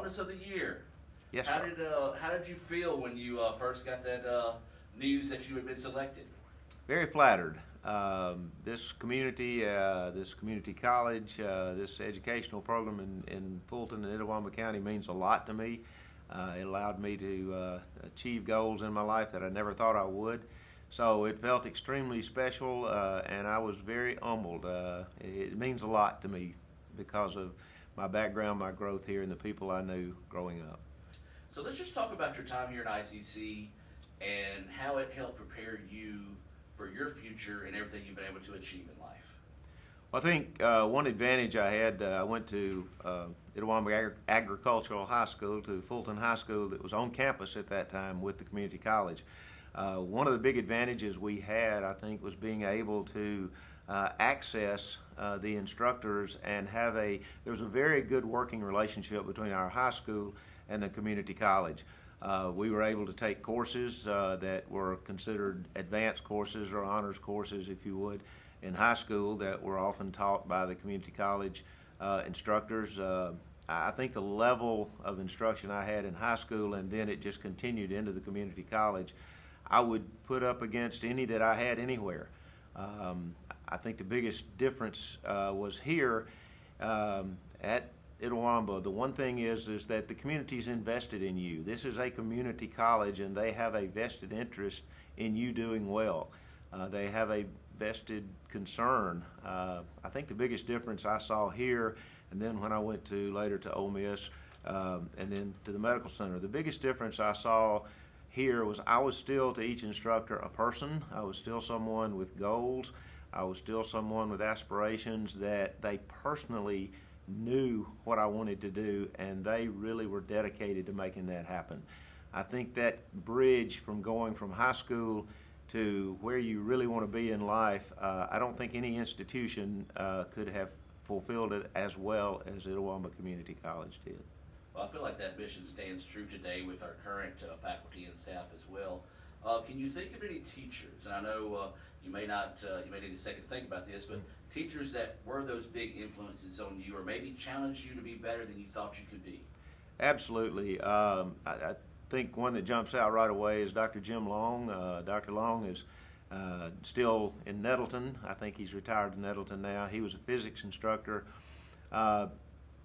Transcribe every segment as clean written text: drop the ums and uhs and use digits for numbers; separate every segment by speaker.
Speaker 1: Alumnus of the Year.
Speaker 2: Yes,
Speaker 1: How
Speaker 2: sir.
Speaker 1: did you feel when you first got that news that you had been selected?
Speaker 2: Very flattered. This community college, this educational program in Fulton and Itawamba County means a lot to me. It allowed me to achieve goals in my life that I never thought I would. So it felt extremely special, and I was very humbled. It means a lot to me because of my background, my growth here, and the people I knew growing up.
Speaker 1: So let's just talk about your time here at ICC and how it helped prepare you for your future and everything you've been able to achieve in life.
Speaker 2: Well, I think one advantage I had, I went to Itawamba Agricultural High School, to Fulton High School that was on campus at that time with the community college. One of the big advantages we had, I think, was being able to access the instructors and there was a very good working relationship between our high school and the community college. We were able to take courses that were considered advanced courses or honors courses, if you would, in high school that were often taught by the community college instructors. I think the level of instruction I had in high school, and then it just continued into the community college, I would put up against any that I had anywhere. I think the biggest difference was here at Itawamba. The one thing is that the community's invested in you. This is a community college, and they have a vested interest in you doing well. They have a vested concern. I think the biggest difference I saw here, and then when I went later to Ole Miss, and then to the medical center, the biggest difference I saw here was I was still, to each instructor, a person. I was still someone with goals. I was still someone with aspirations that they personally knew what I wanted to do, and they really were dedicated to making that happen. I think that bridge from going from high school to where you really want to be in life, I don't think any institution could have fulfilled it as well as Itawamba Community College did.
Speaker 1: Well, I feel like that mission stands true today with our current faculty and staff as well. Can you think of any teachers, and I know you may need a second to think about this, but teachers that were those big influences on you or maybe challenged you to be better than you thought you could be?
Speaker 2: Absolutely. I think one that jumps out right away is Dr. Jim Long. Dr. Long is still in Nettleton. I think he's retired to Nettleton now. He was a physics instructor.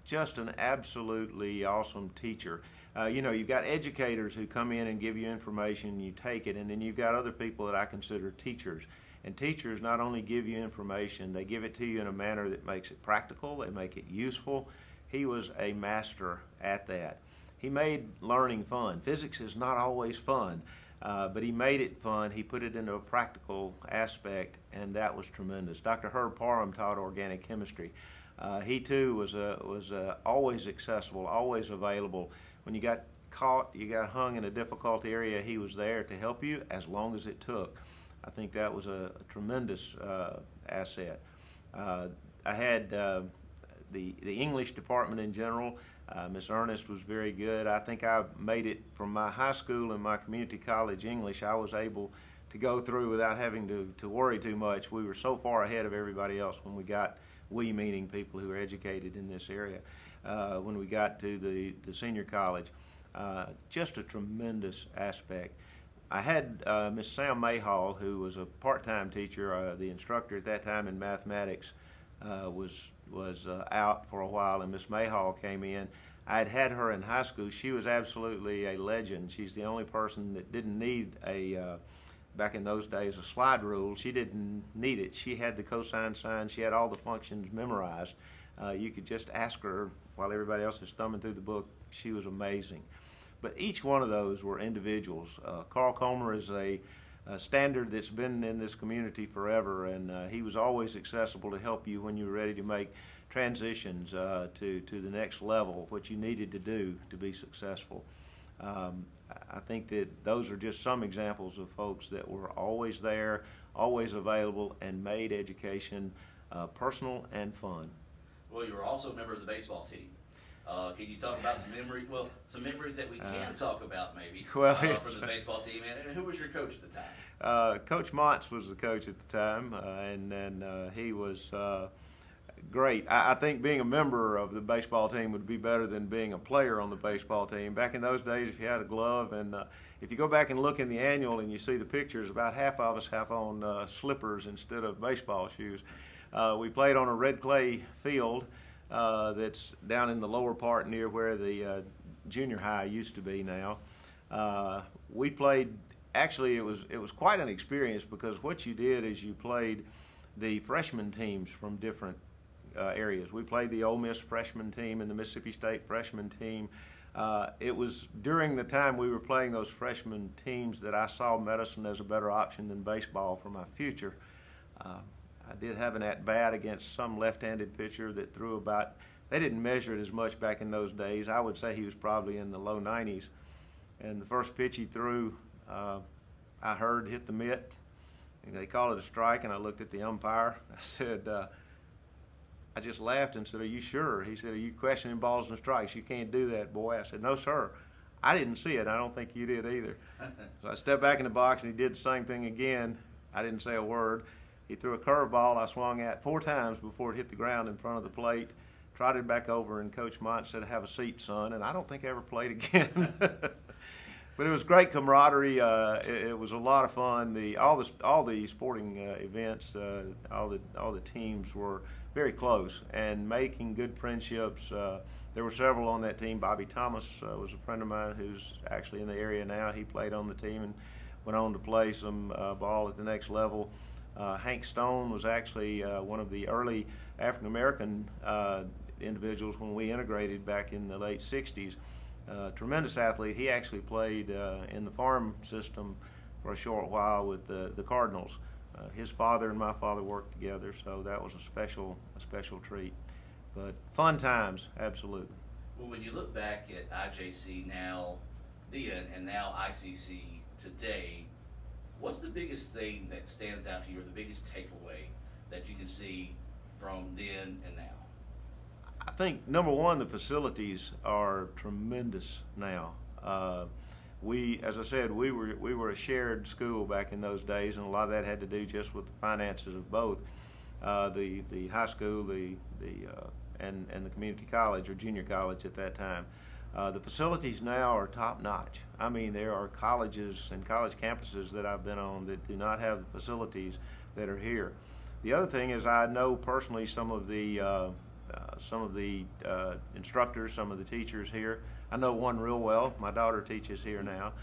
Speaker 2: Just an absolutely awesome teacher. You've got educators who come in and give you information, you take it, and then you've got other people that I consider teachers. And teachers not only give you information, they give it to you in a manner that makes it practical, they make it useful. He was a master at that. He made learning fun. Physics is not always fun, but he made it fun. He put it into a practical aspect, and that was tremendous. Dr. Herb Parham taught organic chemistry. He too was always accessible, always available. When you got caught, you got hung in a difficult area, he was there to help you as long as it took. I think that was a tremendous asset. I had the English department in general. Miss Ernest was very good. I think I made it from my high school and my community college English. I was able to go through without having to worry too much. We were so far ahead of everybody else when we got, we meaning people who are educated in this area, when we got to the senior college. Just a tremendous aspect. I had Miss Sam Mayhall, who was a part-time teacher. The instructor at that time in mathematics was out for a while, and Miss Mayhall came in. I had her in high school. She was absolutely a legend. She's the only person that didn't need back in those days, a slide rule. She didn't need it. She had the cosine sign. She had all the functions memorized. You could just ask her while everybody else is thumbing through the book. She was amazing. But each one of those were individuals. Carl Comer is a standard that's been in this community forever, and he was always accessible to help you when you were ready to make transitions to the next level, what you needed to do to be successful. I think that those are just some examples of folks that were always there, always available, and made education personal and fun.
Speaker 1: Well, you were also a member of the baseball team. Can you talk about some memories that we can talk about maybe from the baseball team? And who was your coach at the time?
Speaker 2: Coach Montz was the coach at the time, and he was Great. I think being a member of the baseball team would be better than being a player on the baseball team. Back in those days, if you had a glove, and if you go back and look in the annual and you see the pictures, about half of us have on slippers instead of baseball shoes. We played on a red clay field that's down in the lower part near where the junior high used to be now. We played, actually it was quite an experience, because what you did is you played the freshman teams from different areas. We played the Ole Miss freshman team and the Mississippi State freshman team. It was during the time we were playing those freshman teams that I saw medicine as a better option than baseball for my future. I did have an at-bat against some left-handed pitcher that threw about, they didn't measure it as much back in those days. I would say he was probably in the low 90s. And the first pitch he threw, I heard hit the mitt. And they called it a strike, and I looked at the umpire. I said, I just laughed and said, "Are you sure?" He said, "Are you questioning balls and strikes? You can't do that, boy." I said, "No, sir. I didn't see it. I don't think you did either." So I stepped back in the box, and he did the same thing again. I didn't say a word. He threw a curveball I swung at 4 times before it hit the ground in front of the plate. Trotted back over, and Coach Mont said, "Have a seat, son." And I don't think I ever played again. But it was great camaraderie. It was a lot of fun. All the sporting events, all the teams were very close and making good friendships. There were several on that team. Bobby Thomas was a friend of mine who's actually in the area now. He played on the team and went on to play some ball at the next level. Hank Stone was actually one of the early African American individuals when we integrated back in the late 60s. Tremendous athlete. He actually played in the farm system for a short while with the Cardinals. His father and my father worked together, so that was a special treat. But fun times, absolutely.
Speaker 1: Well, when you look back at IJC now, then, and now ICC today, what's the biggest thing that stands out to you, or the biggest takeaway that you can see from then and now?
Speaker 2: I think, number one, the facilities are tremendous now. As I said, we were a shared school back in those days, and a lot of that had to do just with the finances of both the high school, and the community college or junior college at that time. The facilities now are top notch. I mean, there are colleges and college campuses that I've been on that do not have the facilities that are here. The other thing is, I know personally some of the instructors, some of the teachers here. I know one real well. My daughter teaches here now.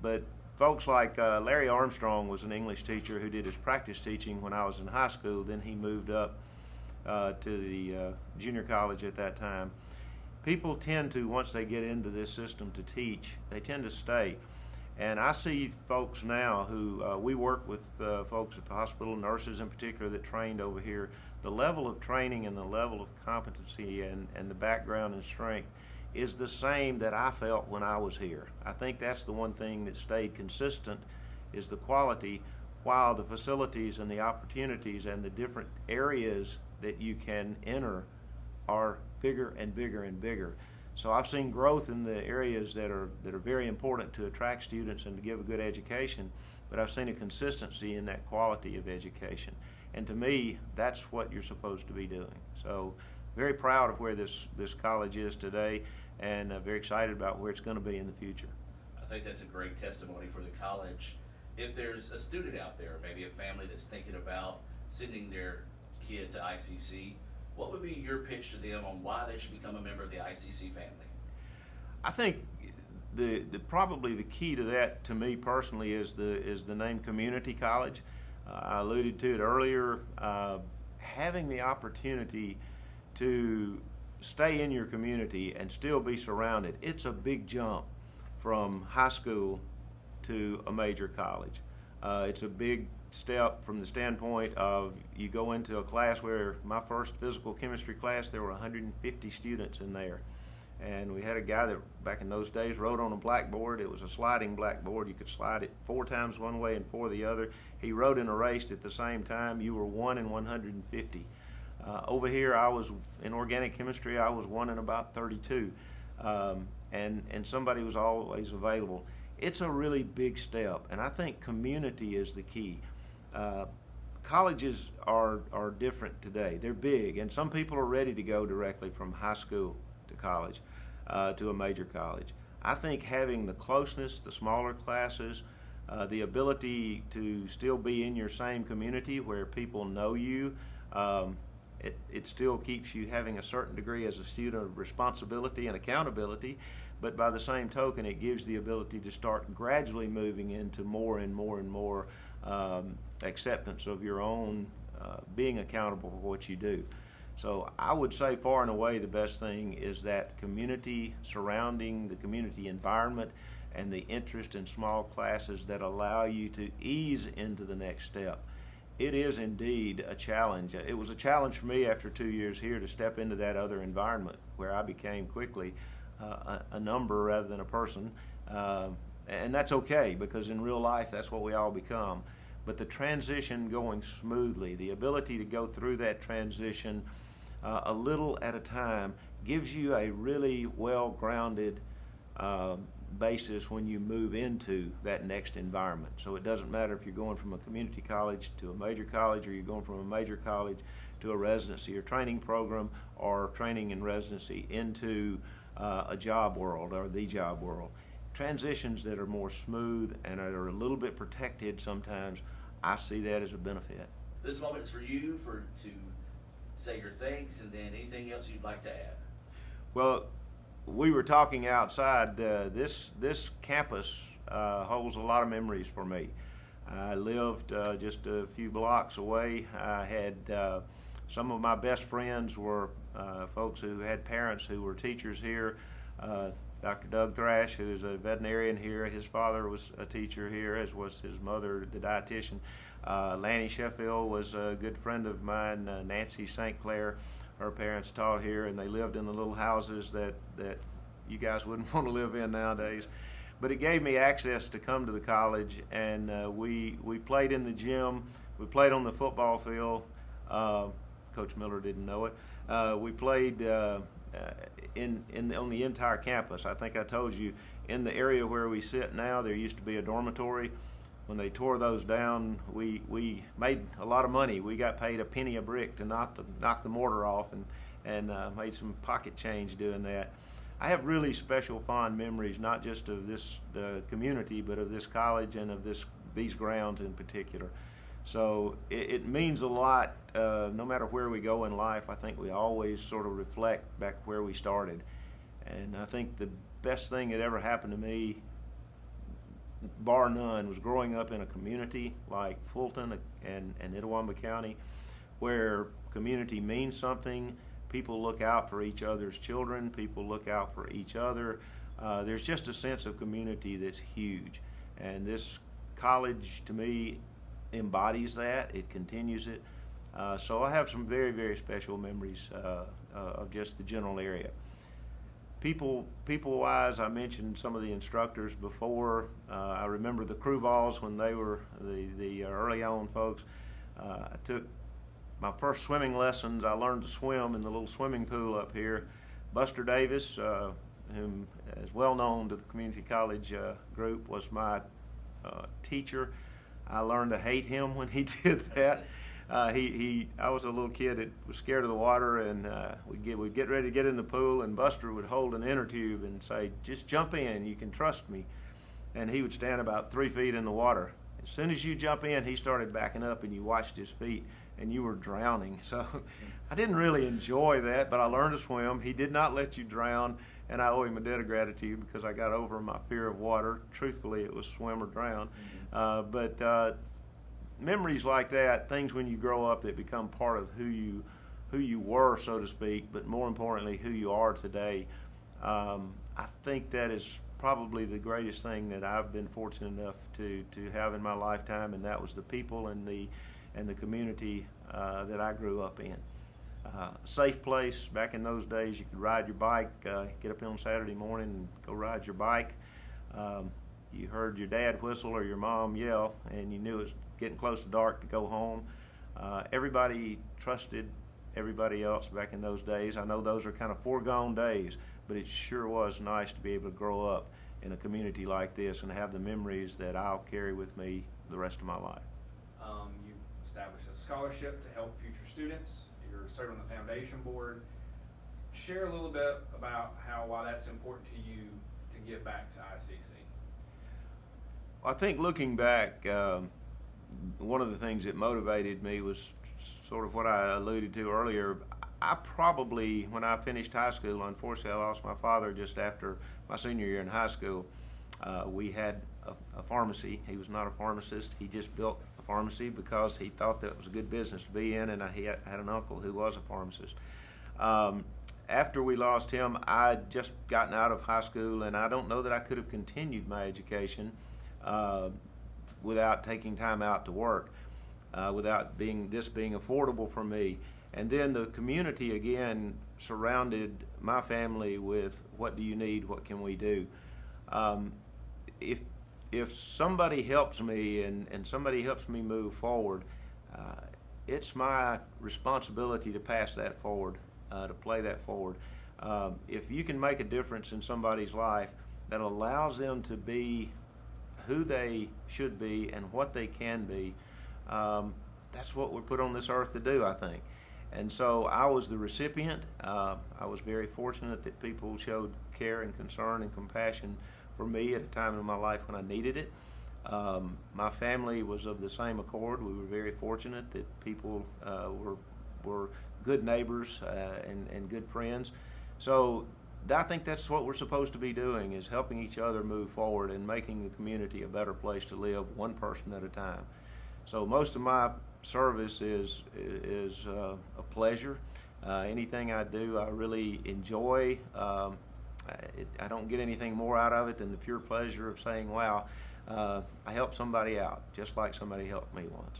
Speaker 2: But folks like Larry Armstrong was an English teacher who did his practice teaching when I was in high school. Then he moved up to the junior college at that time. People tend to, once they get into this system to teach, they tend to stay. And I see folks now who, we work with folks at the hospital, nurses in particular that trained over here. The level of training and the level of competency and the background and strength is the same that I felt when I was here. I think that's the one thing that stayed consistent, is the quality, while the facilities and the opportunities and the different areas that you can enter are bigger and bigger and bigger. So I've seen growth in the areas that are very important to attract students and to give a good education, but I've seen a consistency in that quality of education. And to me, that's what you're supposed to be doing. So very proud of where this college is today, and very excited about where it's going to be in the future.
Speaker 1: I think that's a great testimony for the college. If there's a student out there, maybe a family that's thinking about sending their kid to ICC, what would be your pitch to them on why they should become a member of the ICC family?
Speaker 2: I think probably the key to that, to me personally, is the name community college. I alluded to it earlier. Having the opportunity to stay in your community and still be surrounded, it's a big jump from high school to a major college. It's a big step from the standpoint of, you go into a class where my first physical chemistry class, there were 150 students in there. And we had a guy that back in those days wrote on a blackboard. It was a sliding blackboard. You could slide it 4 times one way and 4 the other. He wrote and erased at the same time. You were 1 in 150. Over here, I was in organic chemistry. I was 1 in about 32. And somebody was always available. It's a really big step, and I think community is the key. colleges are different today. They're big, and some people are ready to go directly from high school to college, to a major college. I think having the closeness, the smaller classes, the ability to still be in your same community where people know you, it still keeps you having a certain degree as a student of responsibility and accountability, but by the same token, it gives the ability to start gradually moving into more and more and more acceptance of your own being accountable for what you do. So I would say far and away the best thing is that community surrounding, the community environment, and the interest in small classes that allow you to ease into the next step. It is indeed a challenge. It was a challenge for me after 2 years here to step into that other environment where I became quickly a number rather than a person. And that's okay, because in real life that's what we all become. But the transition going smoothly, the ability to go through that transition a little at a time, gives you a really well-grounded basis when you move into that next environment. So it doesn't matter if you're going from a community college to a major college, or you're going from a major college to a residency or training program, or training and residency into a job world or the job world. Transitions that are more smooth and are a little bit protected sometimes, I see that as a benefit.
Speaker 1: This moment is for you to say your thanks, and then anything else you'd like to add.
Speaker 2: Well, we were talking outside. This campus holds a lot of memories for me. I lived just a few blocks away. I had some of my best friends were folks who had parents who were teachers here. Dr. Doug Thrash, who is a veterinarian here, his father was a teacher here, as was his mother, the dietitian. Lanny Sheffield was a good friend of mine. Nancy St. Clair, her parents taught here, and they lived in the little houses that you guys wouldn't want to live in nowadays. But it gave me access to come to the college, and we played in the gym. We played on the football field. Coach Miller didn't know it. We played on the entire campus. I think I told you, in the area where we sit now, there used to be a dormitory. When they tore those down, we made a lot of money. We got paid a penny a brick to knock the mortar off, and made some pocket change doing that. I have really special fond memories, not just of this community, but of this college and of these grounds in particular. So it means a lot. No matter where we go in life, I think we always sort of reflect back where we started. And I think the best thing that ever happened to me, bar none, was growing up in a community like Fulton and Itawamba County, where community means something. People look out for each other's children. People look out for each other. There's just a sense of community that's huge. And this college, to me, embodies that. It continues it. So I have some very, very special memories of just the general area. People-wise, I mentioned some of the instructors before. I remember the crew balls when they were the early on folks. I took my first swimming lessons. I learned to swim in the little swimming pool up here. Buster Davis, whom is well known to the community college group, was my teacher. I learned to hate him when he did that. I was a little kid that was scared of the water, and we'd get ready to get in the pool, and Buster would hold an inner tube and say, "Just jump in, you can trust me." And he would stand about 3 feet in the water. As soon as you jump in, he started backing up, and you watched his feet, and you were drowning. So I didn't really enjoy that, but I learned to swim. He did not let you drown, and I owe him a debt of gratitude because I got over my fear of water. Truthfully, it was swim or drown. But memories like that, things when you grow up that become part of who you were, so to speak, but more importantly, who you are today, I think that is probably the greatest thing that I've been fortunate enough to have in my lifetime, and that was the people and the community that I grew up in. A safe place. Back in those days, you could ride your bike, get up on Saturday morning and go ride your bike. You heard your dad whistle or your mom yell, and you knew it was getting close to dark to go home. Everybody trusted everybody else back in those days. I know those are kind of foregone days, but it sure was nice to be able to grow up in a community like this and have the memories that I'll carry with me the rest of my life.
Speaker 3: You established a scholarship to help future students. You're serving on the foundation board. Share a little bit about why that's important to you to give back to ICC.
Speaker 2: I think looking back, one of the things that motivated me was sort of what I alluded to earlier. I probably, when I finished high school, unfortunately I lost my father just after my senior year in high school. We had a pharmacy. He was not a pharmacist. He just built a pharmacy because he thought that it was a good business to be in, and I had an uncle who was a pharmacist. After we lost him, I'd just gotten out of high school, and I don't know that I could have continued my education without taking time out to work, without this being affordable for me. And then the community again surrounded my family with, what do you need, what can we do? If somebody helps me and somebody helps me move forward, it's my responsibility to pass that forward, to play that forward. If you can make a difference in somebody's life that allows them to be who they should be and what they can be, that's what we're put on this earth to do, I think. And so I was the recipient. I was very fortunate that people showed care and concern and compassion for me at a time in my life when I needed it. My family was of the same accord. We were very fortunate that people were good neighbors and good friends. So I think that's what we're supposed to be doing, is helping each other move forward and making the community a better place to live, one person at a time. So most of my service is a pleasure. Anything I do, I really enjoy. I don't get anything more out of it than the pure pleasure of saying, wow, I helped somebody out, just like somebody helped me once.